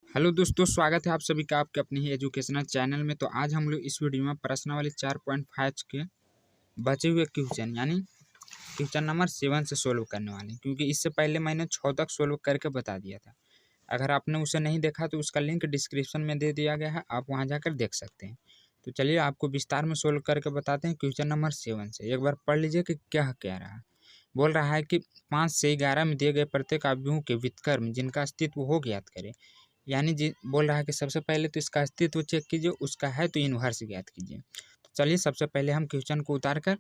Hello दोस्तों, स्वागत है आप सभी का आपके अपने ही एजुकेशनल चैनल में। तो आज हम लोग इस वीडियो में प्रश्नावली 4.5 के बचे हुए क्वेश्चन यानी क्वेश्चन नंबर 7 से सोल्व करने वाले हैं, क्योंकि इससे पहले मैंने 6 तक सोल्व करके बता दिया था। अगर आपने उसे नहीं देखा तो उसका लिंक डिस्क्रिप्शन में दे दिया गया है, आप वहाँ जाकर देख सकते हैं। तो चलिए आपको विस्तार में सोल्व करके बताते हैं क्वेश्चन नंबर 7 से। एक बार पढ़ लीजिए कि क्या कह रहा है। बोल रहा है कि 5 से 11 में दिए गए प्रत्येक अवयवों के व्युत्क्रम जिनका अस्तित्व हो ज्ञात करें। यानी जी बोल रहा है कि सबसे पहले तो इसका अस्तित्व चेक कीजिए, उसका है तो इन्वर्स ज्ञात कीजिए। तो चलिए सबसे पहले हम क्वेश्चन को उतार कर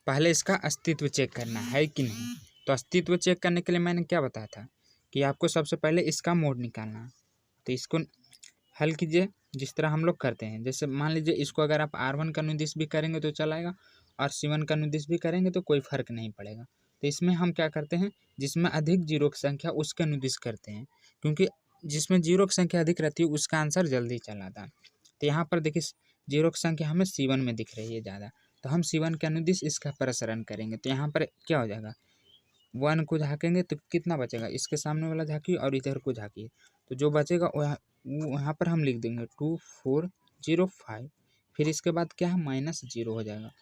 पहले इसका अस्तित्व चेक करना है कि नहीं। तो अस्तित्व चेक करने के लिए मैंने क्या बताया था कि आपको सबसे पहले इसका मोड निकालना है। तो इसको हल कीजिए जिस तरह हम लोग करते हैं। जैसे मान लीजिए इसको अगर आप R1 का अनुदिश भी करेंगे तो चलाएगा और C1 का अनुदिश भी करेंगे तो कोई फर्क नहीं पड़ेगा। तो इसमें हम क्या करते हैं, जिसमें अधिक जीरो की संख्या उसके अनुदिश करते हैं, क्योंकि जिसमें जीरो की संख्या अधिक रहती है उसका आंसर जल्दी चल आता है। तो यहाँ पर देखिए जीरो की संख्या हमें C1 में दिख रही है ज़्यादा, तो हम C1 के अनुदिश इसका प्रसरण करेंगे। तो यहाँ पर क्या हो जाएगा, 1 को झाँकेंगे तो कितना बचेगा, इसके सामने वाला झाँकिए और इधर को झाँकिए। तो जो बचेगा वहाँ पर हम लिख देंगे 2405। फिर इसके बाद क्या है, -0 हो जाएगा।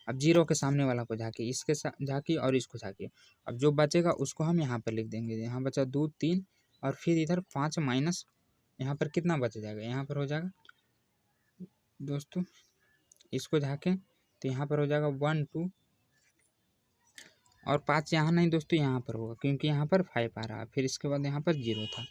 अब जीरो के सामने वाला को झाँकिए, इसके झाँकिए और इसको झाँकिए। अब जो बचेगा उसको हम यहाँ पर लिख देंगे। यहाँ बचा 2 3 और फिर इधर 5 माइनस, यहाँ पर कितना बच जाएगा, यहाँ पर हो जाएगा दोस्तों, इसको झाँकें तो यहाँ पर हो जाएगा 1 2 और 5 यहाँ नहीं दोस्तों, यहाँ पर होगा क्योंकि यहाँ पर 5 आ रहा है। फिर इसके बाद यहाँ पर 0 था,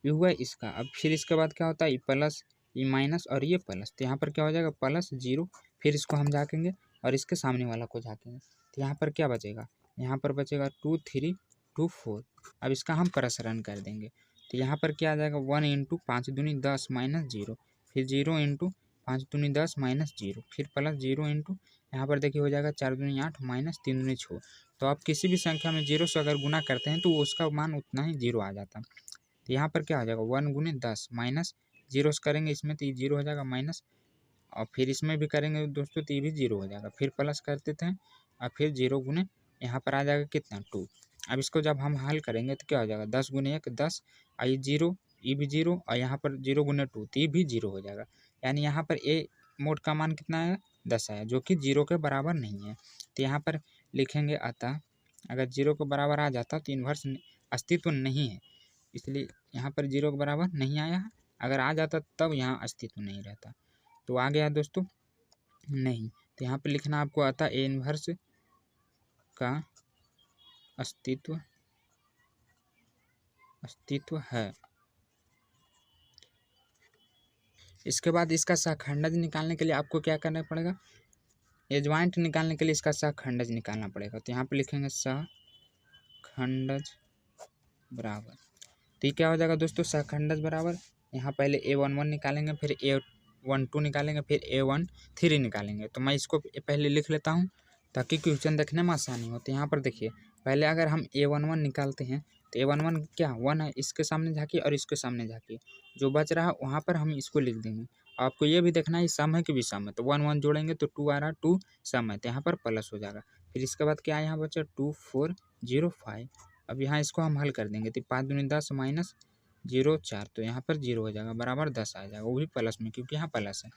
ये हुआ इसका। अब फिर इसके बाद क्या होता है, ये प्लस, ये माइनस और ये प्लस। तो यहाँ पर क्या हो जाएगा, +0। फिर इसको हम झाँकेंगे और इसके सामने वाला को झाँकेंगे। तो यहाँ पर क्या बचेगा, यहाँ पर बचेगा 2 3 2 4। अब इसका हम प्रसरण कर देंगे। तो यहाँ पर क्या आ जाएगा, 1 × 5 दूनी 10 -0, फिर 0 × 5 दूनी 10 -0, फिर +0 × यहाँ पर देखिए हो जाएगा 4 दूनी 8 -3 दूनी 6। तो आप किसी भी संख्या में 0 से अगर गुना करते हैं तो उसका मान उतना ही 0 आ जाता है। तो यहाँ पर क्या हो जाएगा, 1 × 10 माइनस 0 से करेंगे इसमें तो ये 0 हो जाएगा माइनस, और फिर इसमें भी करेंगे दोस्तों तो ये भी 0 हो जाएगा। फिर प्लस कर देते हैं और फिर 0 गुने यहाँ पर आ जाएगा कितना, 2। अब इसको जब हम हल करेंगे तो क्या हो जाएगा, 10 × 1 10, और ये 0, ये भी 0, और यहाँ पर 0 × 2 तो ये भी 0 हो जाएगा। यानी यहाँ पर ए मोड का मान कितना आया, 10 आया, जो कि 0 के बराबर नहीं है। तो यहाँ पर लिखेंगे अतः अगर 0 के बराबर आ जाता तो इन्वर्स अस्तित्व नहीं है, इसलिए यहाँ पर 0 के बराबर नहीं आया है। अगर आ जाता तब यहाँ अस्तित्व नहीं रहता। तो आ गया दोस्तों नहीं, तो यहाँ पर लिखना आपको अतः ए इन्वर्स का अस्तित्व है। इसके बाद इसका सहखंडज निकालने के लिए आपको क्या करना पड़ेगा, एडजॉइंट निकालने के लिए इसका सहखंडज निकालना पड़ेगा। तो यहाँ पर लिखेंगे सहखंडज बराबर, तो ये क्या हो जाएगा दोस्तों, सहखंडज बराबर, यहाँ पहले A11 निकालेंगे, फिर A12 निकालेंगे, फिर A13 निकालेंगे। तो मैं इसको पहले लिख लेता हूँ ताकि क्वेश्चन देखने में आसानी हो। तो यहाँ पर देखिए पहले अगर हम A11 निकालते हैं तो A11 क्या 1 है, इसके सामने झाँकिए और इसके सामने झाँकिए, जो बच रहा है वहाँ पर हम इसको लिख देंगे। आपको ये भी देखना है सम है कि विषम है, तो 1 1 जोड़ेंगे तो 2 आ रहा है, 2 सम है तो यहाँ पर प्लस हो जाएगा। फिर इसके बाद क्या यहाँ बचा 2405। अब यहाँ इसको हम हल कर देंगे तो 5 दूनी 10 -0 4, तो यहाँ पर 0 हो जाएगा, बराबर 10 आ जाएगा, वो भी प्लस में क्योंकि यहाँ प्लस है।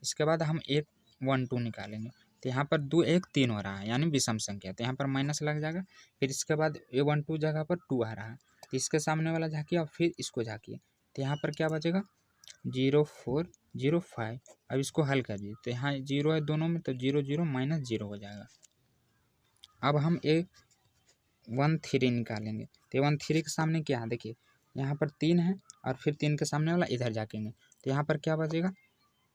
इसके बाद हम 1 2 निकालेंगे तो यहाँ पर 2 1 3 हो रहा है यानी विषम संख्या, तो यहाँ पर माइनस लग जाएगा। फिर इसके बाद A12 जगह पर 2 आ रहा है, तो इसके सामने वाला झाँकिए और फिर इसको झाँकिए, तो यहाँ पर क्या बचेगा 0405। अब इसको हल कर दिए तो यहाँ 0 है दोनों में, तो 0 0 -0 हो जाएगा। अब हम A13 निकालेंगे, तो A13 के सामने क्या है, देखिए यहाँ पर 3 है और फिर 3 के सामने वाला इधर झाँकेंगे, तो यहाँ पर क्या बचेगा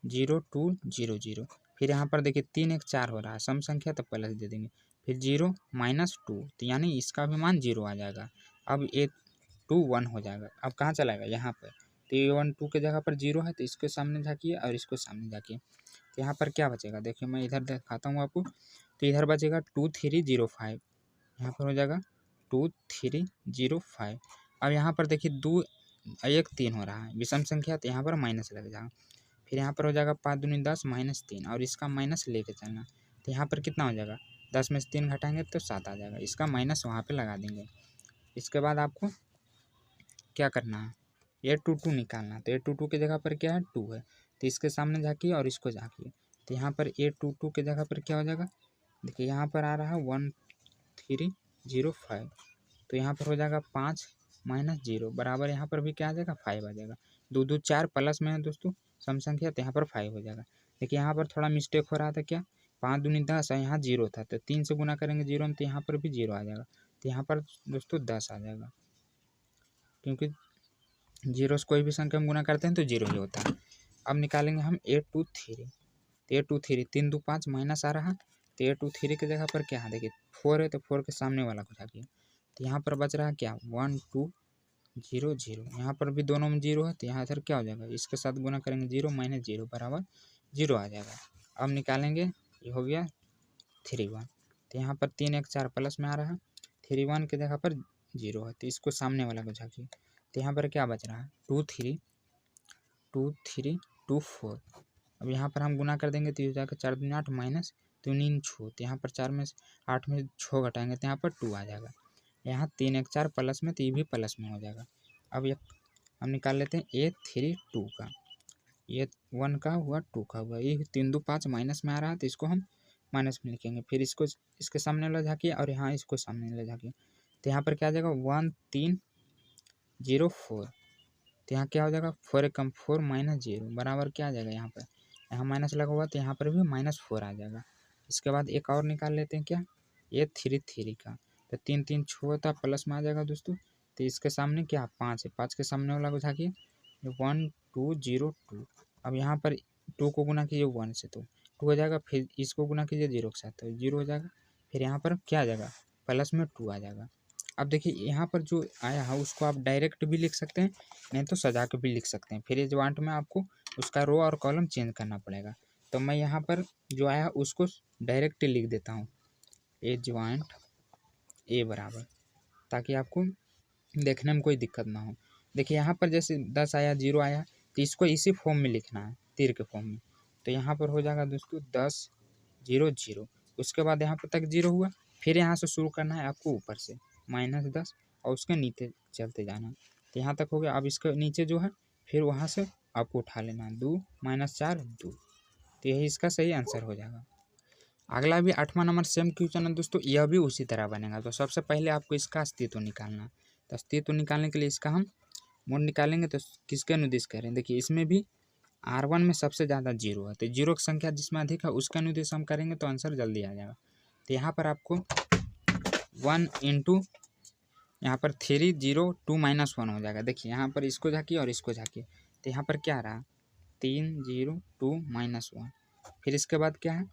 0 2 0 0। फिर यहाँ पर देखिए 3 1 4 हो रहा है, सम संख्या तो प्लस दे देंगे, फिर 0 -2, तो यानी इसका भी मान 0 आ जाएगा। अब A21 हो जाएगा। अब कहाँ चलाएगा, यहाँ पर, तो A12 के जगह पर 0 है तो इसके सामने झाँकिए और इसको सामने झाँकिए, तो यहाँ पर क्या बचेगा, देखिए मैं इधर दिखाता हूँ आपको। तो इधर बचेगा 2305, यहाँ पर हो जाएगा 2305। अब यहाँ पर देखिए 2 1 3 हो रहा है, विषम संख्या, तो यहाँ पर माइनस लग जाएगा। फिर यहाँ पर हो जाएगा 5 दूनी 10 -3 और इसका माइनस लेके चलना, तो यहाँ पर कितना हो जाएगा, 10 में से 3 घटाएंगे तो 7 आ जाएगा, इसका माइनस वहाँ पे लगा देंगे। इसके बाद आपको क्या करना है, A22 निकालना, तो A22 की जगह पर क्या है 2 है, तो इसके सामने झाँकिए और इसको झाँकिए, तो यहाँ पर A22 की जगह पर क्या हो जाएगा, देखिए यहाँ पर आ रहा है 1305, तो यहाँ पर हो जाएगा 5 माइनस 0 बराबर यहाँ पर भी क्या आ जाएगा 5 आ जाएगा। 2 2 4 प्लस में है दोस्तों सम संख्या, तो यहाँ पर 5 हो जाएगा। देखिए यहाँ पर थोड़ा मिस्टेक हो रहा था, क्या 5 दूनी 10 और यहाँ 0 था, तो 3 से गुना करेंगे 0 में, तो यहाँ पर भी 0 आ जाएगा, तो यहाँ पर दोस्तों 10 आ जाएगा, क्योंकि 0 से कोई भी संख्या हम गुना करते हैं तो 0 ही होता है। अब निकालेंगे हम A23, तो A23 3 2 5 माइनस आ रहा, तो A23 की जगह पर क्या है, देखिए 4 है, तो 4 के सामने वाला को जाइए, तो यहाँ पर बच रहा है क्या 1 2 0 0, यहाँ पर भी दोनों में 0 है, तो यहाँ सर क्या हो जाएगा, इसके साथ गुना करेंगे 0 माइनस 0 बराबर 0 आ जाएगा। अब निकालेंगे, ये हो गया 3 1, तो यहाँ पर 3 1 4 प्लस में आ रहा है, 3 1 की जगह पर 0 है, तो इसको सामने वाला को झाँकिए, तो यहाँ पर क्या बच रहा है 2 3 2 3 2 4। अब यहाँ पर हम गुना कर देंगे, तो ये हो जाएगा 4 दूनी 8 माइनस 3 6, तो यहाँ पर 4 में 8 में 6 घटाएंगे, तो यहाँ पर 2 आ जाएगा। यहाँ 3 1 4 प्लस में, तो ये भी प्लस में हो जाएगा। अब ये हम निकाल लेते हैं A32 का, ये 1 का हुआ 2 का हुआ, ये 3 2 5 माइनस में आ रहा है, तो इसको हम माइनस में लिखेंगे, फिर इसको इसके सामने वाला झाँकिए और यहाँ इसको सामने वाला झाँकिए, तो यहाँ पर क्या आ जाएगा 1 3 0 4, तो यहाँ क्या हो जाएगा 4 कम 4 माइनस 0 बराबर क्या आ जाएगा, यहाँ माइनस लगा हुआ, तो यहाँ पर भी -4 आ जाएगा। इसके बाद एक और निकाल लेते हैं, क्या A33 का, तो 3 3 6 होता प्लस में आ जाएगा दोस्तों, तो इसके सामने क्या 5 है, 5 के सामने वाला को झाँकिए 1 2 0 2। अब यहाँ पर 2 को गुना कीजिए 1 से, तो 2 हो जाएगा, फिर इसको गुना कीजिए 0 के साथ, तो 0 हो जाएगा, फिर यहाँ पर क्या आ जाएगा प्लस में 2 आ जाएगा। अब देखिए यहाँ पर जो आया है उसको आप डायरेक्ट भी लिख सकते हैं, नहीं तो सजा के भी लिख सकते हैं, फिर ये जवांट में आपको उसका रो और कॉलम चेंज करना पड़ेगा। तो मैं यहाँ पर जो आया उसको डायरेक्ट लिख देता हूँ, ए जवांट ए बराबर, ताकि आपको देखने में कोई दिक्कत ना हो। देखिए यहाँ पर जैसे 10 आया 0 आया, तो इसको इसी फॉर्म में लिखना है, तीर के फॉर्म में, तो यहाँ पर हो जाएगा दोस्तों 10 0 0, उसके बाद यहाँ पर तक 0 हुआ, फिर यहाँ से शुरू करना है आपको ऊपर से -10 और उसके नीचे चलते जाना, तो यहाँ तक हो गया। अब इसके नीचे जो है फिर वहाँ से आपको उठा लेना है 2 -4 2, तो यही इसका सही आंसर हो जाएगा। अगला भी 8वां नंबर सेम क्वेश्चन है दोस्तों, यह भी उसी तरह बनेगा। तो सबसे पहले आपको इसका अस्तित्व निकालना है, तो अस्तित्व निकालने के लिए इसका हम मोड निकालेंगे, तो किसके अनुदिश करें, देखिए इसमें भी R1 में सबसे ज़्यादा 0 है, तो 0 की संख्या जिसमें अधिक है उसका अनुदिश हम करेंगे तो आंसर जल्दी आ जाएगा। तो यहाँ पर आपको 1 इंटू यहाँ पर 3 0 2 -1 हो जाएगा। देखिए यहाँ पर इसको झाँकिए और इसको झाँकिए, तो यहाँ पर क्या आ रहा 3 0 2 -1, फिर इसके बाद क्या है,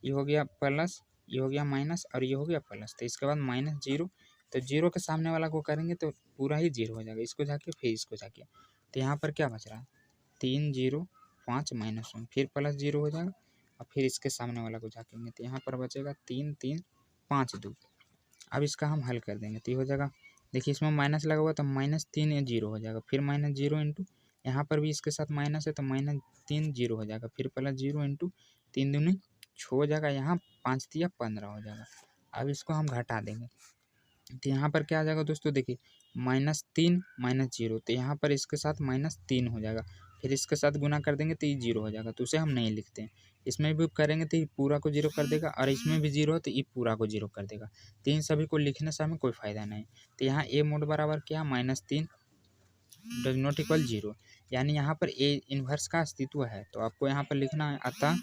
ये हो गया प्लस, ये हो गया माइनस और ये हो गया प्लस, तो इसके बाद -0, तो 0 के सामने वाला को करेंगे तो पूरा ही 0 हो जाएगा, इसको झाँकिए फिर इसको झाँकिए, तो यहाँ पर क्या बच रहा है 3 0 5 -1, फिर प्लस 0 हो जाएगा और फिर इसके सामने वाला को झाँकेंगे, तो यहाँ पर बचेगा 3 3 5 2। अब इसका हम हल कर देंगे, तो ये हो जाएगा, देखिए इसमें माइनस लगा हुआ तो -3 या 0 हो जाएगा, फिर -0 इंटू यहाँ पर भी इसके साथ माइनस है तो -3 0 हो जाएगा, फिर प्लस 0 इंटू 3 दूनी 6 हो जाएगा, यहाँ 5 तिया 15 हो जाएगा। अब इसको हम घटा देंगे, तो यहाँ पर क्या आ जाएगा दोस्तों, देखिए -3 -0, तो यहाँ पर इसके साथ -3 हो जाएगा, फिर इसके साथ गुना कर देंगे तो ये 0 हो जाएगा, तो उसे हम नहीं लिखते हैं। इसमें भी करेंगे तो ये पूरा को 0 कर देगा और इसमें भी 0 है तो ये पूरा को 0 कर देगा, तो इन सभी को लिखने से हमें कोई फ़ायदा नहीं। तो यहाँ ए मोड बराबर क्या -3 डज नॉट इक्वल 0, यानी यहाँ पर ए इन्वर्स का अस्तित्व है, तो आपको यहाँ पर लिखना है अतः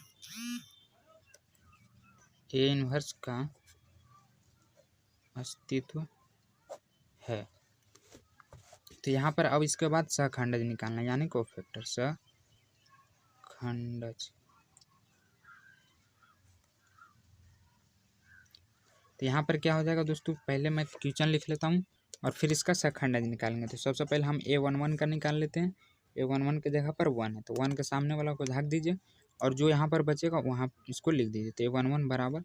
ए इन्वर्स का अस्तित्व है। तो यहाँ पर अब इसके बाद सहखंडज निकालना है, यानी कोफैक्टर सहखंडज। तो यहाँ पर क्या हो जाएगा दोस्तों, पहले मैं क्वेश्चन लिख लेता हूँ और फिर इसका सहखंडज निकालेंगे। तो सबसे पहले हम A11 का निकाल लेते हैं, A11 की जगह पर 1 है, तो 1 के सामने वाला को झाँक दीजिए और जो यहाँ पर बचेगा वहाँ इसको लिख दीजिए, तो A11 बराबर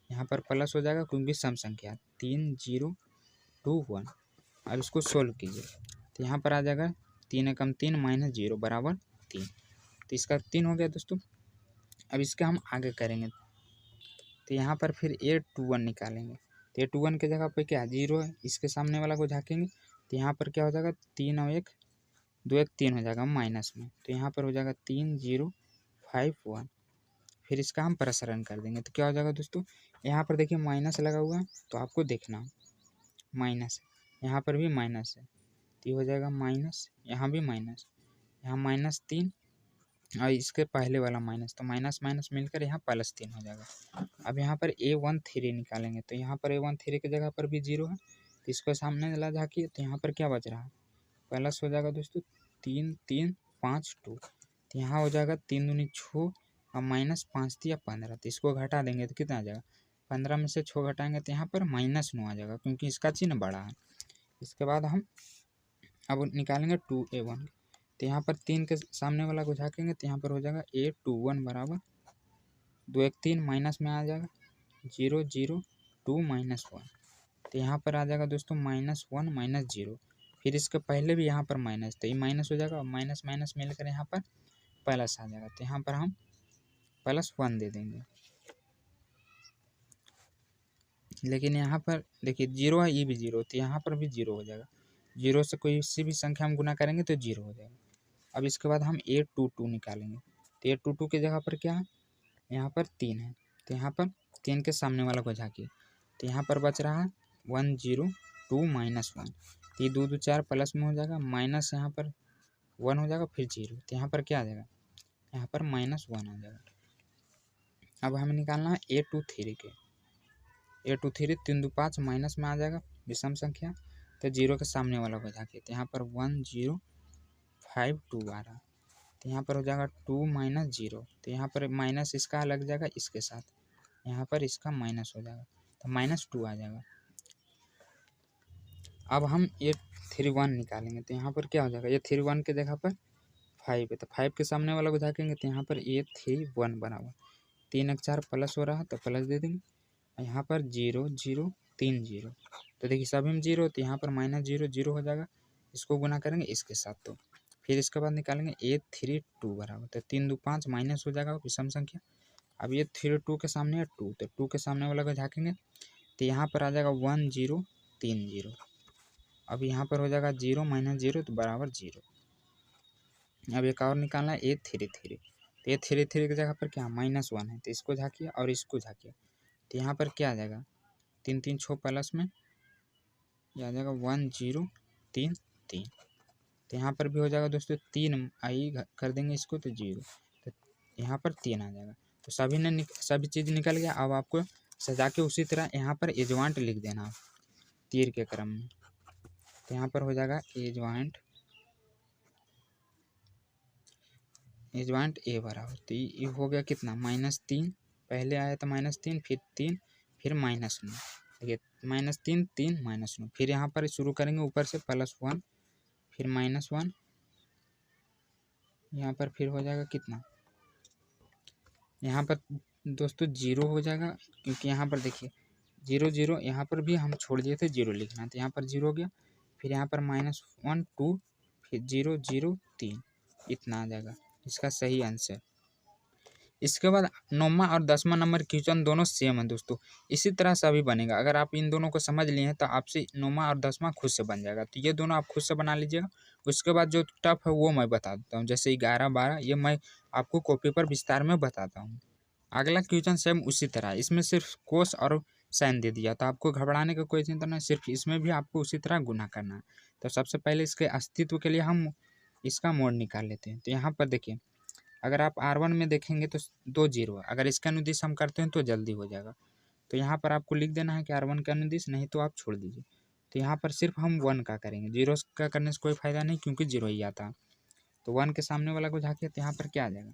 यहाँ पर प्लस हो जाएगा क्योंकि सम संख्या 3 0 2 1। अब इसको सोल्व कीजिए, तो यहाँ पर आ जाएगा 3 एकम 3 -0 बराबर 3, तो इसका 3 हो गया दोस्तों। अब इसका हम आगे करेंगे, तो यहाँ पर फिर A21 निकालेंगे, तो A21 की जगह पर क्या 0 है, इसके सामने वाला को झाँकेंगे, तो यहाँ पर क्या हो जाएगा 3 और 1 2 1 3 हो जाएगा माइनस में, तो यहाँ पर हो जाएगा 3 0 5 1। फिर इसका हम प्रसारण कर देंगे तो क्या हो जाएगा दोस्तों, यहाँ पर देखिए माइनस लगा हुआ है तो आपको देखना माइनस, यहाँ पर भी माइनस है तो ये हो जाएगा माइनस, यहाँ भी माइनस, यहाँ -3 और इसके पहले वाला माइनस, तो माइनस माइनस मिलकर यहाँ +3 हो जाएगा। अब यहाँ पर A13 निकालेंगे तो यहाँ पर A13 की जगह पर भी 0 है तो इसको सामने ला झाँकिए तो यहाँ पर क्या बच रहा है, प्लस हो जाएगा दोस्तों 3 3 5 2, तो यहाँ हो जाएगा 3 दूनी 6 और -5 दिया 15, तो इसको घटा देंगे तो कितना आ जाएगा, 15 में से 6 घटाएंगे तो यहाँ पर -9 आ जाएगा क्योंकि इसका चिन्ह बड़ा है। इसके बाद हम अब निकालेंगे 2A1, तो यहाँ पर 3 के सामने वाला को झाँकेंगे तो यहाँ पर हो जाएगा A21 बराबर 2 1 3 माइनस में आ जाएगा 0 0 2 -1, तो यहाँ पर आ जाएगा दोस्तों -1 -0, फिर इसके पहले भी यहाँ पर माइनस, तो ये माइनस हो जाएगा और माइनस माइनस मिलकर यहाँ पर प्लस आ जाएगा, तो यहाँ पर हम +1 दे देंगे। लेकिन यहाँ पर देखिए 0 है, ये भी 0, तो यहाँ पर भी 0 हो जाएगा, 0 से कोई सी भी संख्या हम गुना करेंगे तो 0 हो जाएगा। अब इसके बाद हम A22 निकालेंगे तो A22 की जगह पर क्या है, यहाँ पर 3 है तो यहाँ पर 3 के सामने वाला को झाँकिए तो यहाँ पर बच रहा है 1 0 2 -1, तो ये 2 2 4 प्लस में हो जाएगा, माइनस यहाँ पर 1 हो जाएगा फिर 0, तो यहाँ पर क्या आ जाएगा, यहाँ पर -1 आ जाएगा। अब हमें निकालना है A23 के, A23 3 2 5 माइनस में आ जाएगा विषम संख्या, तो 0 के सामने वाला को झाँकिए तो यहाँ पर 1 0 5 2 आ रहा, तो यहाँ पर हो जाएगा 2 -0, तो यहाँ पर माइनस इसका लग जाएगा इसके साथ, यहाँ पर इसका माइनस हो जाएगा तो -2 आ जाएगा। अब हम A31 निकालेंगे तो यहाँ पर क्या हो जाएगा, A31 के जगह पर 5 है तो 5 के सामने वाला को झाँकेंगे तो यहाँ पर A31 बराबर 3 1 4 प्लस हो रहा है तो प्लस दे देंगे, यहाँ पर 0 0 3 0, तो देखिए सभी में 0 तो यहाँ पर -0 0 हो जाएगा, इसको गुना करेंगे इसके साथ, तो फिर इसके बाद निकालेंगे A32 बराबर, तो 3 2 5 माइनस हो जाएगा विषम संख्या। अब A32 के सामने है 2, तो 2 के सामने वाला को झाँकेंगे तो यहाँ पर आ जाएगा 1 0 3 0, अब यहाँ पर हो जाएगा 0 -0 तो बराबर 0। अब एक और निकालना है A33, तो A33 की जगह पर क्या -1 है तो इसको झाँकिए और इसको झाँकिए तो यहाँ पर क्या आ जाएगा, 3 3 6 प्लस में ये आ जाएगा 1 0 3 3, तो यहाँ पर भी हो जाएगा दोस्तों 3 आई कर देंगे इसको तो 0, तो यहाँ पर 3 आ जाएगा, तो सभी चीज़ निकल गया। अब आपको सजा के उसी तरह यहाँ पर एजवांट लिख देना आप तीर के क्रम में, तो यहाँ पर हो जाएगा एजवांट A बराबर, तो ये हो गया कितना -3, पहले आया था -3 फिर 3 फिर -9, देखिए -3 3 -9, फिर यहाँ पर शुरू करेंगे ऊपर से +1 फिर -1, यहाँ पर फिर हो जाएगा कितना, यहाँ पर दोस्तों 0 हो जाएगा क्योंकि यहाँ पर देखिए 0 0 यहाँ पर भी हम छोड़ दिए थे 0 लिखना, तो यहाँ पर 0 हो गया, फिर यहाँ पर -1 2 फिर 0 0 3, इतना आ जाएगा इसका सही आंसर। इसके बाद 9वां और 10वां नंबर क्वेश्चन दोनों सेम है दोस्तों, इसी तरह से अभी बनेगा। अगर आप इन दोनों को समझ लिए हैं तो आपसे 9वां और 10वां खुद से बन जाएगा, तो ये दोनों आप खुद से बना लीजिएगा। उसके बाद जो टफ है वो मैं बता देता हूँ, जैसे 11 12 ये मैं आपको कॉपी पर विस्तार में बताता हूँ। अगला क्वेश्चन सेम उसी तरह, इसमें सिर्फ कोस और साइन दे दिया, तो आपको घबराने का कोई चिंता नहीं, सिर्फ इसमें भी आपको उसी तरह गुना करना है। तो सबसे पहले इसके अस्तित्व के लिए हम इसका मोड निकाल लेते हैं। तो यहाँ पर देखिए अगर आप R1 में देखेंगे तो 2 0 है, अगर इसका अनुदिश हम करते हैं तो जल्दी हो जाएगा। तो यहाँ पर आपको लिख देना है कि R1 का अनुदिश, नहीं तो आप छोड़ दीजिए। तो यहाँ पर सिर्फ हम 1 का करेंगे, 0 का करने से कोई फायदा नहीं क्योंकि 0 ही आता है। तो 1 के सामने वाला को झाँकिए तो यहाँ पर क्या आ जाएगा,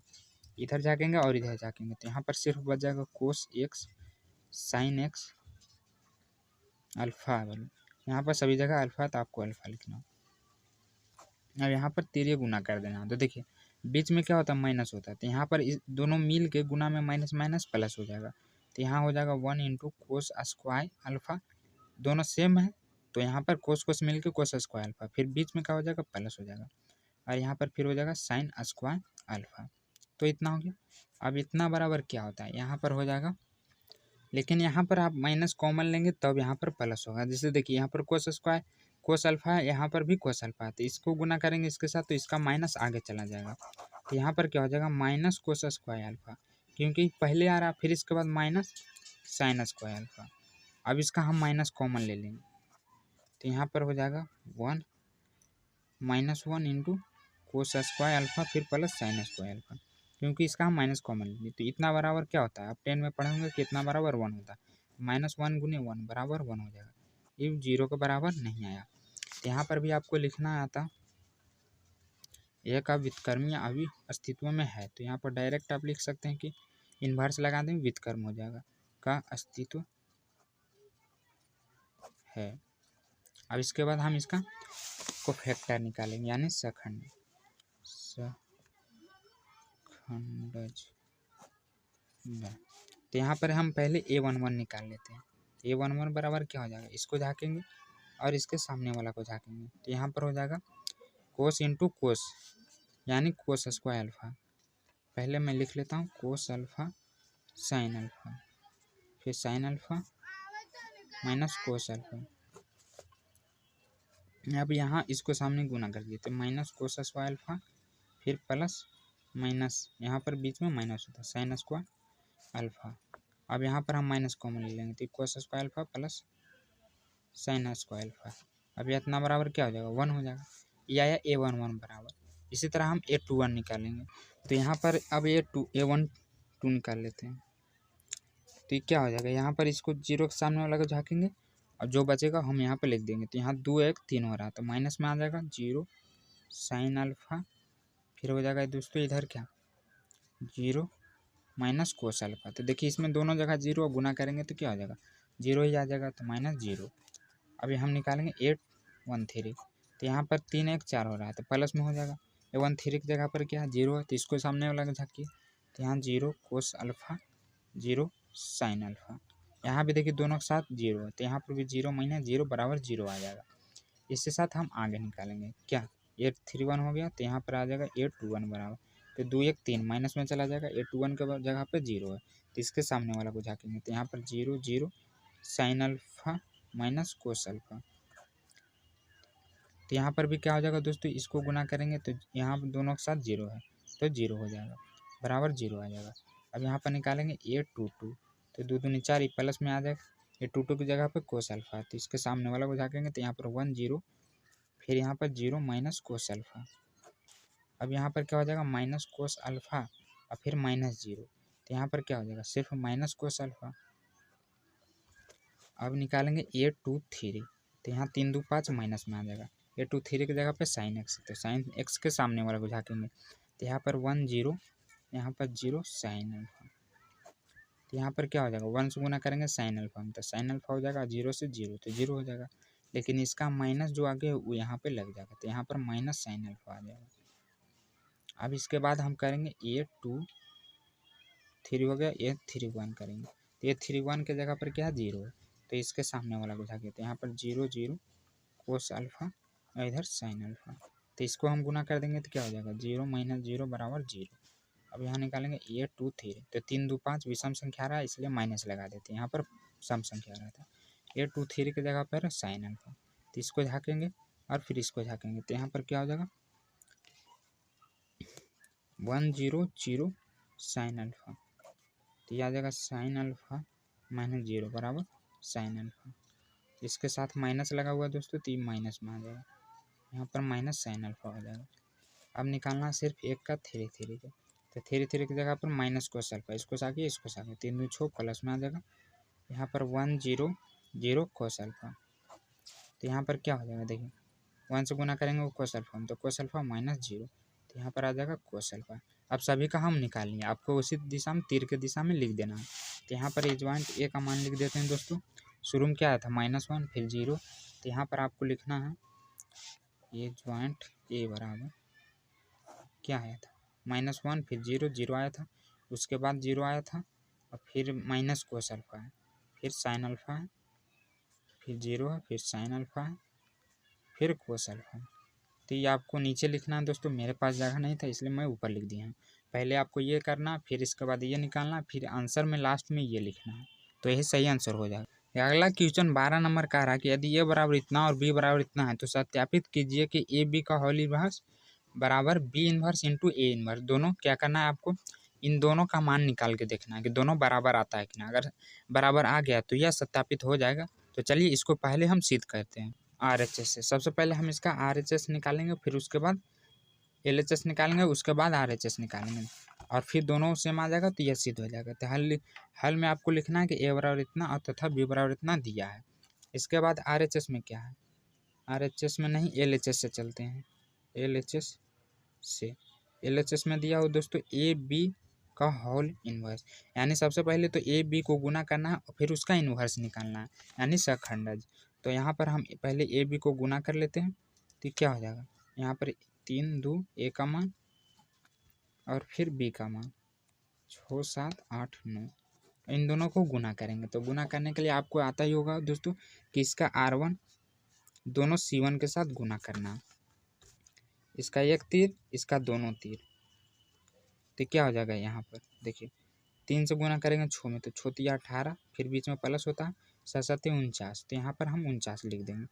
इधर झाँकेंगे और इधर झाँकेंगे तो यहाँ पर सिर्फ बच जाएगा कोस x साइन x अल्फा वाला, यहाँ पर सभी जगह अल्फा तो आपको अल्फा लिखना। अब यहाँ पर तिर्यक गुना कर देना, तो देखिए बीच में क्या होता है माइनस होता है, तो यहाँ पर इस दोनों मिल के गुना में माइनस माइनस प्लस हो जाएगा, तो यहाँ हो जाएगा 1 × कोस स्क्वायर अल्फा, दोनों सेम है तो यहाँ पर कोस कोस मिल के कोस स्क्वायर अल्फा, फिर बीच में क्या हो जाएगा प्लस हो जाएगा और यहाँ पर फिर हो जाएगा साइन स्क्वायर अल्फा। तो इतना हो गया। अब इतना बराबर क्या होता है, यहाँ पर हो जाएगा, लेकिन यहाँ पर आप माइनस कॉमन लेंगे तब यहाँ पर प्लस होगा। जैसे देखिए यहाँ पर कोस कोस अल्फा है, यहाँ पर भी कोस अल्फा है, तो इसको गुना करेंगे इसके साथ तो इसका माइनस आगे चला जाएगा, तो यहाँ पर क्या हो जाएगा माइनस कोस स्क्वायर अल्फा, क्योंकि पहले आ रहा फिर इसके बाद माइनस साइन स्क्वायर अल्फा। अब इसका हम माइनस कॉमन ले लेंगे, तो यहाँ पर हो जाएगा 1 -1 इंटू कोस स्क्वायर अल्फा फिर प्लस साइन स्क्वायर अल्फा, क्योंकि इसका हम माइनस कॉमन लेंगे। तो इतना बराबर क्या होता है, आप 10 में पढ़ेंगे कि इतना बराबर 1 होता है, -1 गुने 1 बराबर 1 हो जाएगा, ये 0 के बराबर नहीं आया। तो यहाँ पर भी आपको लिखना आता यह का व्युत्क्रम अभी अस्तित्व में है, तो यहाँ पर डायरेक्ट आप लिख सकते हैं कि इन्वर्स लगा देंगे व्युत्क्रम हो जाएगा, का अस्तित्व है। अब इसके बाद हम इसका कोफैक्टर निकालेंगे, यानी सखंड तो यहाँ पर हम पहले a11 निकाल लेते हैं। a11 बराबर क्या हो जाएगा, इसको झाँकेंगे और इसके सामने वाला को झाँकेंगे, तो यहाँ पर हो जाएगा कोस इंटू कोस यानी कोस स्क्वायर अल्फा। पहले मैं लिख लेता हूँ कोस अल्फा साइन अल्फा, फिर sine alpha minus cos alpha. अब यहाँ इसको सामने गुना कर दिए, तो माइनस कोस स्क्वायर अल्फा फिर प्लस माइनस, यहाँ पर बीच में माइनस होता है साइन स्क्वायर अल्फा। अब यहाँ पर हम माइनस कॉमन ले लेंगे, तो cos square alpha plus sine square alpha. अब ये इतना बराबर क्या हो जाएगा 1 हो जाएगा, ये आया a11 बराबर। इसी तरह हम a21 निकालेंगे, तो यहाँ पर अब a12 निकाल लेते हैं, तो ये क्या हो जाएगा, यहाँ पर इसको 0 के सामने वाला को झाँकेंगे और जो बचेगा हम यहाँ पर लिख देंगे, तो यहाँ 2 1 3 हो रहा है, तो माइनस में आ जाएगा 0 साइन अल्फा, फिर हो जाएगा दोस्तों इधर क्या 0 माइनस कोस अल्फा। तो देखिए इसमें दोनों जगह 0 गुना करेंगे तो क्या हो जाएगा 0 ही आ जाएगा, तो -0। अभी हम निकालेंगे 813, तो यहाँ पर 3 1 4 हो रहा है, तो प्लस में हो जाएगा। 13 की जगह पर क्या है 0 है, तो इसको सामने वाला झाँकिए, तो यहाँ 0 कोस अल्फा 0 साइन अल्फा। यहाँ भी देखिए दोनों के साथ 0 है, तो यहाँ पर भी 0 -0 बराबर 0 आ जाएगा। इसके साथ हम आगे निकालेंगे क्या 831 हो गया, तो यहाँ पर आ जाएगा 821 बराबर, तो 2 1 3 माइनस में चला जाएगा, 821 के जगह पे 0 है, तो इसके सामने वाला को झाँकेंगे, तो यहाँ पर 0 0 sine alpha minus cos alpha. तो यहाँ पर भी क्या हो जाएगा दोस्तों, इसको गुना करेंगे तो यहाँ दोनों के साथ 0 है, तो 0 हो जाएगा बराबर 0 आ जाएगा। अब यहाँ पर निकालेंगे 822, तो 2 दूनी 4 ही प्लस में आ जाएगा, 822 की जगह पर कोस अल्फा, तो इसके सामने वाला को झाँकेंगे, तो यहाँ पर 1 0 फिर यहाँ पर 0 माइनस कोस अल्फा। अब यहाँ पर क्या हो जाएगा माइनस कोस अल्फा और फिर -0, तो यहाँ पर क्या हो जाएगा सिर्फ माइनस कोस अल्फा। अब निकालेंगे 823, तो यहाँ 3 2 5 माइनस में आ जाएगा, 823 की जगह पे साइन एक्स, तो साइन एक्स के सामने वाला को झाँकेंगे, तो यहाँ पर 1 0 यहाँ पर 0 साइन अल्फा। तो यहाँ पर क्या हो जाएगा 1 से गुना करेंगे साइन अल्फा में, तो साइन अल्फा हो जाएगा 0 से 0, तो 0 हो जाएगा, लेकिन इसका माइनस जो आगे है वो यहाँ पे लग जाएगा, तो यहाँ पर माइनस साइन अल्फा आ जाएगा। अब इसके बाद हम करेंगे 823 हो गया, 831 करेंगे, तो 831 के जगह पर क्या है 0 है, तो इसके सामने वाला को झाँके, तो यहाँ पर 0 0 कोस अल्फा और इधर साइन अल्फा, तो इसको हम गुना कर देंगे तो क्या हो जाएगा 0 -0 बराबर 0। अब यहाँ निकालेंगे 823, तो 3 2 5 विषम संख्या रहा है इसलिए माइनस लगा देते हैं, यहाँ पर सम संख्या रहा था। 823 की जगह पर साइन अल्फा, तो इसको झाँकेंगे और फिर इसको झाँकेंगे, तो यहाँ पर क्या हो जाएगा 1 0 0 साइन अल्फा, तो यह आ जाएगा साइन अल्फा -0 बराबर साइन अल्फा। इसके साथ माइनस लगा हुआ दोस्तों, तो ये माइनस में आ जाएगा, यहाँ पर माइनस साइन अल्फा हो जाएगा। अब निकालना सिर्फ एक का 3 3 का, तो 3 3 की जगह पर माइनस कोस अल्फा, इसको साकिए इसको साकिए, 3 2 6 प्लस में आ जाएगा, यहाँ पर 1 0 0 कोस अल्फा। तो यहाँ पर क्या हो जाएगा देखिए 1 से गुना करेंगे वो कोस अल्फा में, तो कोस अल्फा -0, तो यहाँ पर आ जाएगा कोस अल्फा। अब सभी का हम निकाल लेंगे, आपको उसी दिशा में तीर के दिशा में लिख देना है। तो यहाँ पर ये ज्वाइंट ए का मान लिख देते हैं दोस्तों, शुरू में क्या आया था -1 फिर 0, तो यहाँ पर आपको लिखना है ये ज्वाइंट ए बराबर क्या आया था -1 फिर 0 0 आया था, उसके बाद 0 आया था और फिर माइनस कोस अल्फा है, फिर साइन अल्फा है, फिर 0 है, फिर साइन अल्फा है, फिर कोस अल्फा है। तो ये आपको नीचे लिखना है दोस्तों, मेरे पास जगह नहीं था इसलिए मैं ऊपर लिख दिया हूँ। पहले आपको ये करना, फिर इसके बाद ये निकालना, फिर आंसर में लास्ट में ये लिखना है, तो यही सही आंसर हो जाएगा। अगला क्वेश्चन 12 नंबर का रहा कि यदि ए बराबर इतना और बी बराबर इतना है तो सत्यापित कीजिए कि ए बी का होल इनवर्स बराबर B inverse into A inverse. दोनों क्या करना है आपको, इन दोनों का मान निकाल के देखना है कि दोनों बराबर आता है कि ना। अगर बराबर आ गया तो यह सत्यापित हो जाएगा। तो चलिए इसको पहले हम सिद्ध करते हैं RHS से। सबसे पहले हम इसका RHS निकालेंगे, फिर उसके बाद LHS निकालेंगे, उसके बाद RHS निकालेंगे और फिर दोनों सेम आ जाएगा तो यह सिद्ध हो जाएगा। तो हल में आपको लिखना है कि ए बराबर इतना और तथा बी बराबर इतना दिया है। इसके बाद RHS में क्या है, RHS में नहीं LHS से चलते हैं। LHS में दिया हो दोस्तों ए बी का होल इनवर्स, यानी सबसे पहले तो ए बी को गुना करना है और फिर उसका इनवर्स निकालना है, यानी सखंडज। तो यहाँ पर हम पहले ए बी को गुना कर लेते हैं तो क्या हो जाएगा, यहाँ पर 3 2 ए का मान और फिर बी का मान 6 7 8 9, इन दोनों को गुना करेंगे। तो गुना करने के लिए आपको आता ही होगा दोस्तों कि इसका R1 दोनों C1 के साथ गुना करना, इसका एक तीर इसका दोनों तीर, तो क्या हो जाएगा यहाँ पर देखिए 3 से गुना करेंगे 6 में तो 6 3 18, फिर बीच में प्लस होता है 7 7 49, तो यहाँ पर हम 49 लिख देंगे।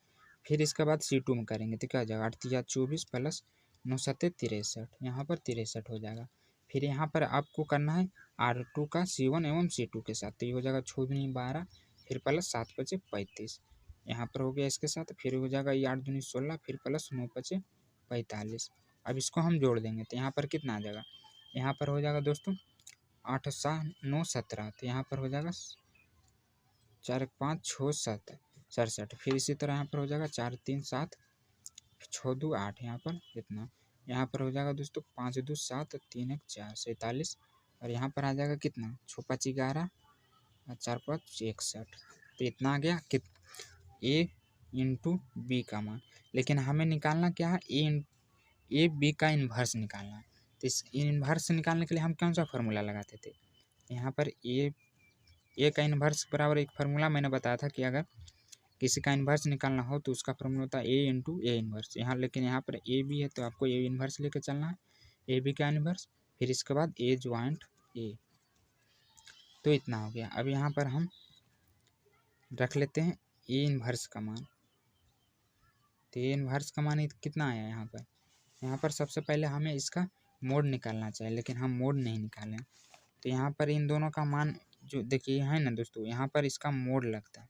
फिर इसके बाद C2 में करेंगे तो क्या हो जाएगा 8 3 24 प्लस 9 7 63, यहाँ पर 63 हो जाएगा। फिर यहाँ पर आपको करना है R2 का C1 एवं C2 के साथ, तो ये हो जाएगा 6 दूनी 12, फिर प्लस 7 5 35, यहाँ पर हो गया इसके साथ। फिर हो जाएगा ये 8 दूनी 16, फिर प्लस 9 5 45। अब इसको हम जोड़ देंगे तो यहाँ पर कितना आ जाएगा, यहाँ पर हो जाएगा दोस्तों 8 7 9 17, तो यहाँ पर हो जाएगा 4 5 6 7 67। फिर इसी तरह यहाँ पर हो जाएगा 4 3 7 6 2 8, यहाँ पर इतना, यहाँ पर हो जाएगा दोस्तों 5 2 7 3 1 4 47, और यहाँ पर आ जाएगा कितना 6 5 11 और 4 5 61, तो इतना आ गया कि ए इंटू बी का मान। लेकिन हमें निकालना क्या है, ए बी का इन्वर्स निकालना है। तो इस इन्वर्स निकालने के लिए हम कौन सा फार्मूला लगाते थे, यहाँ पर ए का इन्वर्स बराबर एक फार्मूला मैंने बताया था कि अगर किसी का इन्वर्स निकालना हो तो उसका फार्मूला होता है ए इंटू ए इन्वर्स। यहाँ लेकिन यहाँ पर ए बी है तो आपको ए इन्वर्स लेकर चलना है, ए बी का इन्वर्स, फिर इसके बाद ए ज्वाइंट ए, तो इतना हो गया। अब यहाँ पर हम रख लेते हैं ए इन्वर्स का मान, तो ए इन्वर्स का मान कितना आया यहाँ पर सबसे पहले हमें इसका मोड निकालना चाहिए, लेकिन हम मोड नहीं निकालें। तो यहाँ पर इन दोनों का मान जो देखिए है ना दोस्तों, यहाँ पर इसका मोड लगता है,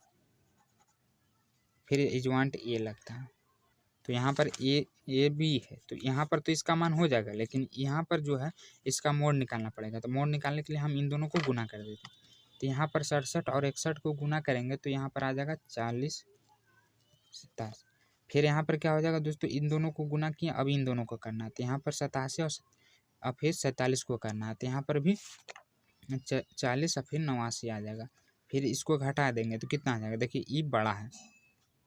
फिर इजवांट ए लगता है, तो यहाँ पर ए बी है तो यहाँ पर तो इसका मान हो जाएगा, लेकिन यहाँ पर जो है इसका मोड निकालना पड़ेगा। तो मोड निकालने के लिए हम इन दोनों को गुना कर देते हैं। तो यहाँ पर 67 और 61 को गुना करेंगे तो यहाँ पर आ जाएगा 40 87। फिर यहाँ पर क्या हो जाएगा दोस्तों, इन दोनों को गुना किया, अब इन दोनों को करना है, तो यहाँ पर 87 और फिर 47 को करना है, तो यहाँ पर भी 40 और फिर 89 आ जाएगा। फिर इसको घटा देंगे तो कितना आ जाएगा, देखिए ई बड़ा है,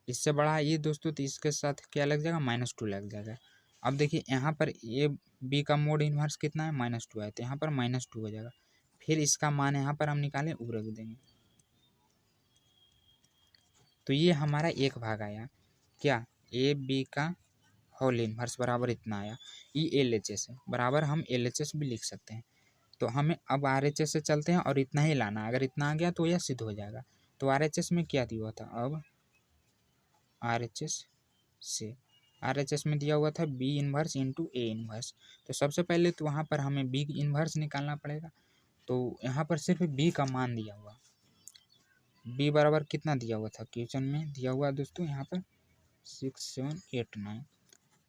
इससे बड़ा है ये दोस्तों, तो इसके साथ क्या लग जाएगा -2 लग जाएगा। अब देखिए यहाँ पर ए बी का मोड इन्वर्स कितना है -2 है, तो यहाँ पर -2 हो जाएगा। फिर इसका मान यहाँ पर हम निकालें ऊ रख देंगे, तो ये हमारा एक भाग आया क्या, ए बी का होल इन्वर्स बराबर इतना आया। ये LHS है, बराबर हम LHS भी लिख सकते हैं। तो हमें अब RHS से चलते हैं और इतना ही लाना है, अगर इतना आ गया तो यह सिद्ध हो जाएगा। तो RHS में क्या दिया हुआ था, अब RHS में दिया हुआ था B inverse into A inverse. तो सबसे पहले तो वहाँ पर हमें बी इन्वर्स निकालना पड़ेगा, तो यहाँ पर सिर्फ बी का मान दिया हुआ, बी बराबर कितना दिया हुआ था क्वेश्चन में दिया हुआ दोस्तों, यहाँ पर 6 7 8 9।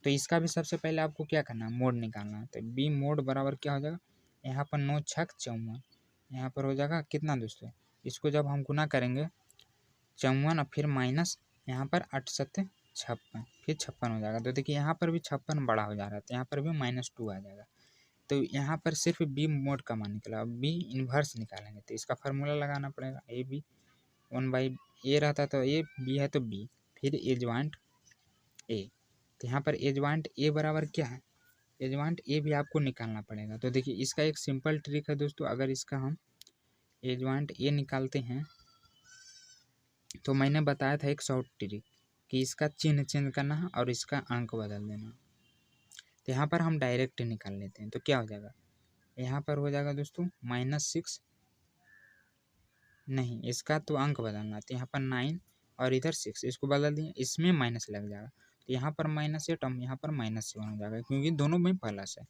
तो इसका भी सबसे पहले आपको क्या करना है, मोड निकालना है। तो बी मोड बराबर क्या हो जाएगा, यहाँ पर 9 6 54, यहाँ पर हो जाएगा कितना दोस्तों, इसको जब हम गुना करेंगे 54 और फिर माइनस यहाँ पर 8 7 56, फिर 56 हो जाएगा। तो देखिए यहाँ पर भी 56 बड़ा हो जा रहा है, तो यहाँ पर भी -2 आ जाएगा। तो यहाँ पर सिर्फ बी मोड का मान निकला, अब बी इन्वर्स निकालेंगे तो इसका फार्मूला लगाना पड़ेगा, ए बी 1/ए रहता तो ए, बी है तो बी, फिर ए ज्वाइंट ए। तो यहाँ पर ए ज्वाइंट ए बराबर क्या है, ए ज्वाइंट ए भी आपको निकालना पड़ेगा। तो देखिए इसका एक सिंपल ट्रिक है दोस्तों, अगर इसका हम ए ज्वाइंट ए निकालते हैं तो मैंने बताया था एक शॉर्ट ट्रिक कि इसका चिन्ह चेंज करना है और इसका अंक बदल देना। तो यहाँ पर हम डायरेक्ट निकाल लेते हैं, तो क्या हो जाएगा, यहाँ पर हो जाएगा दोस्तों -6 नहीं, इसका तो अंक बदलना, तो यहाँ पर 9 और इधर 6, इसको बदल दिए, इसमें माइनस लग जाएगा, तो यहाँ पर -8 और यहाँ पर -7 हो जाएगा, क्योंकि दोनों में प्लस है।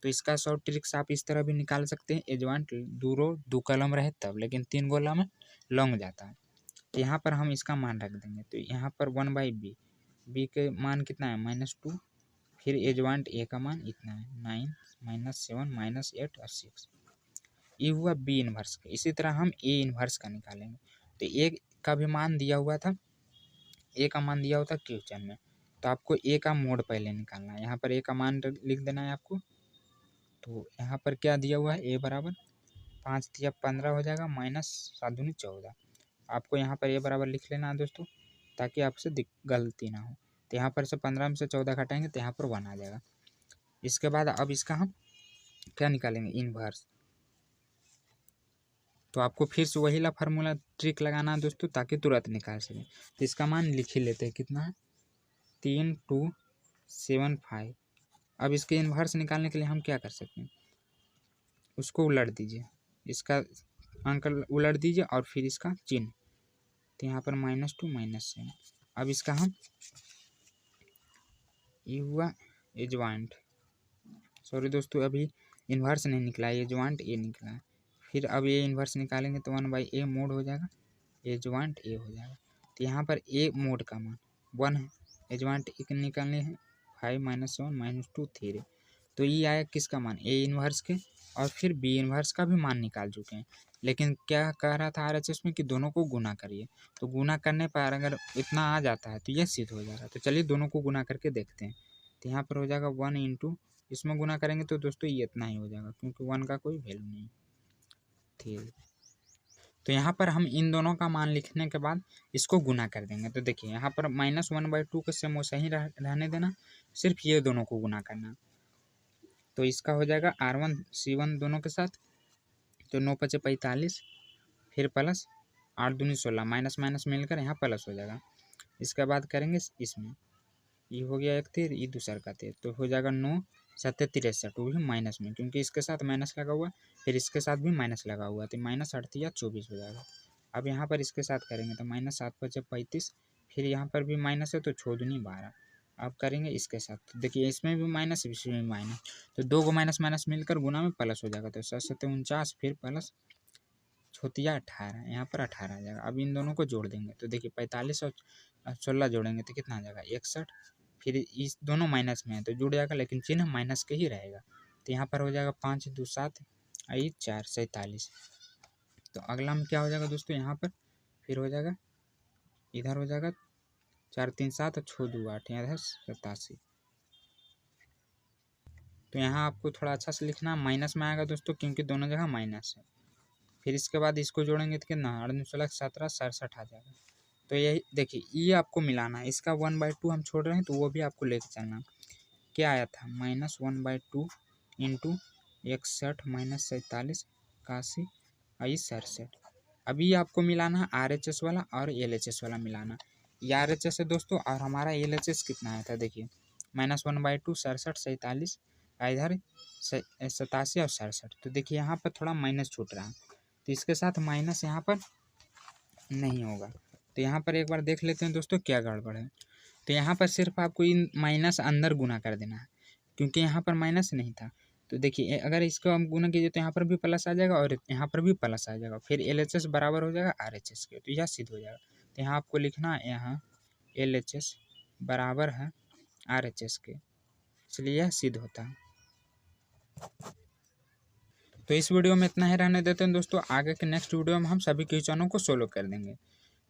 तो इसका शॉर्ट ट्रिक्स आप इस तरह भी निकाल सकते हैं, एडवांट दो कलम रहे तब, लेकिन 3 गोला में लॉन्ग जाता है। तो यहाँ पर हम इसका मान रख देंगे, तो यहाँ पर 1/b, बी के मान कितना है -2, फिर एडवांट ए का मान इतना है 9 -7 -8 और 6, ये हुआ बी इन्वर्स का। इसी तरह हम ए इन्वर्स का निकालेंगे, तो ए का भी मान दिया हुआ था, ए का मान दिया हुआ था क्वेश्चन में, तो आपको ए का मोड पहले निकालना है। यहाँ पर ए का मान लिख देना है आपको, तो यहाँ पर क्या दिया हुआ है, ए बराबर 5 तिया 15 हो जाएगा, -7 दूनी 14। आपको यहाँ पर ए बराबर लिख लेना है दोस्तों, ताकि आपसे गलती ना हो। तो यहाँ पर से 15 में से 14 घटाएंगे तो यहाँ पर 1 आ जाएगा। इसके बाद अब इसका हम क्या निकालेंगे, इन्वर्स। तो आपको फिर से वही ला फार्मूला ट्रिक लगाना है दोस्तों, ताकि तुरंत निकाल सकें। तो इसका मान लिख ही लेते हैं, कितना है 3275। अब इसके इन्वर्स निकालने के लिए हम क्या कर सकते हैं, उसको उलट दीजिए, इसका अंक उलट दीजिए और फिर इसका चिन्ह, तो यहाँ पर -2 -7। अब इसका हम ये हुआ एडवांट, सॉरी दोस्तों अभी इन्वर्स नहीं निकला है, एडवांट ए निकला है। फिर अब ये इन्वर्स निकालेंगे तो 1/a मोड हो जाएगा, एडवांट ए हो जाएगा। तो यहाँ पर ए मोड का मान 1 है, एडवांट ए निकालने हैं 5 -7 -2 3। तो ये आया किसका मान, ए इन्वर्स के, और फिर बी इन्वर्स का भी मान निकाल चुके हैं। लेकिन क्या कह रहा था RHS में कि दोनों को गुना करिए, तो गुना करने पर अगर इतना आ जाता है तो यह सिद्ध हो जाएगा। तो चलिए दोनों को गुना करके देखते हैं। तो यहाँ पर हो जाएगा 1 इंटू, इसमें गुना करेंगे तो दोस्तों ये इतना ही हो जाएगा, क्योंकि 1 का कोई वैल्यू नहीं थी। तो यहाँ पर हम इन दोनों का मान लिखने के बाद इसको गुना कर देंगे। तो देखिए यहाँ पर -1/2 के सेम वैसा ही रहने देना, सिर्फ ये दोनों को गुना करना। तो इसका हो जाएगा R1 C1 दोनों के साथ, तो 9 × 5 = 45, फिर प्लस 8 दूनी 16, माइनस माइनस मिलकर यहाँ प्लस हो जाएगा। इसके बाद करेंगे इसमें, ये हो गया एक तीर, ये दूसर का तीर, तो हो जाएगा 9 7 63, वो भी माइनस में, क्योंकि इसके साथ माइनस लगा हुआ है, फिर इसके साथ भी माइनस लगा हुआ है, तो -8 या 24 हो जाएगा। अब यहाँ पर इसके साथ करेंगे तो -7 × 5 = 35, फिर यहाँ पर भी माइनस है तो 6 दूनी 12। अब करेंगे इसके साथ, तो देखिए इसमें भी माइनस, इसमें भी माइनस, तो 2 को माइनस माइनस मिलकर गुना में प्लस हो जाएगा, तो 7 7 49, फिर प्लस 18, यहाँ पर 18 आ जाएगा। अब इन दोनों को जोड़ देंगे, तो देखिए 45 और 16 जोड़ेंगे तो कितना आ जाएगा 61, फिर इस दोनों माइनस में है तो जुड़ जाएगा, लेकिन चिन्ह माइनस के ही रहेगा। तो यहाँ पर हो जाएगा 5 2 7 4 47। तो अगला में क्या हो जाएगा दोस्तों, यहाँ पर फिर हो जाएगा, इधर हो जाएगा 4 3 7 और 6 2 8, इधर 87। तो यहाँ आपको थोड़ा अच्छा से लिखना, माइनस में आएगा दोस्तों, क्योंकि दोनों जगह माइनस है। फिर इसके बाद इसको जोड़ेंगे तो कितना 8 16 17 67 आ जाएगा। तो यही देखिए, ये आपको मिलाना है, इसका 1/2 हम छोड़ रहे हैं, तो वो भी आपको लेके चलना। क्या आया था, -1/2 इंटू 61 -47 81 67। अभी आपको मिलाना है RHS वाला और LHS वाला मिलाना। ये RHS है दोस्तों, और हमारा LHS कितना आया था, देखिए -1/2 67 47, इधर 87 और 67। तो देखिए यहाँ पर थोड़ा माइनस छूट रहा है, तो इसके साथ माइनस यहाँ पर नहीं होगा। तो यहाँ पर एक बार देख लेते हैं दोस्तों क्या गड़बड़ है। तो यहाँ पर सिर्फ आपको इन माइनस अंदर गुना कर देना है, क्योंकि यहाँ पर माइनस नहीं था। तो देखिए अगर इसको हम गुना कीजिए तो यहाँ पर भी प्लस आ जाएगा और यहाँ पर भी प्लस आ जाएगा, फिर LHS बराबर हो जाएगा RHS के, तो यह सिद्ध हो जाएगा। तो यहाँ आपको लिखना है, यहाँ LHS बराबर है RHS के, इसलिए यह सिद्ध होता है। तो इस वीडियो में इतना ही रहने देते हैं दोस्तों, आगे के नेक्स्ट वीडियो में हम सभी क्वेश्चनों को सोल्व कर देंगे।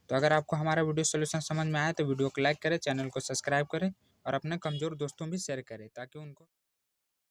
तो अगर आपको हमारा वीडियो सोल्यूशन समझ में आया तो वीडियो को लाइक करें, चैनल को सब्सक्राइब करें और अपने कमज़ोर दोस्तों भी शेयर करें, ताकि उनको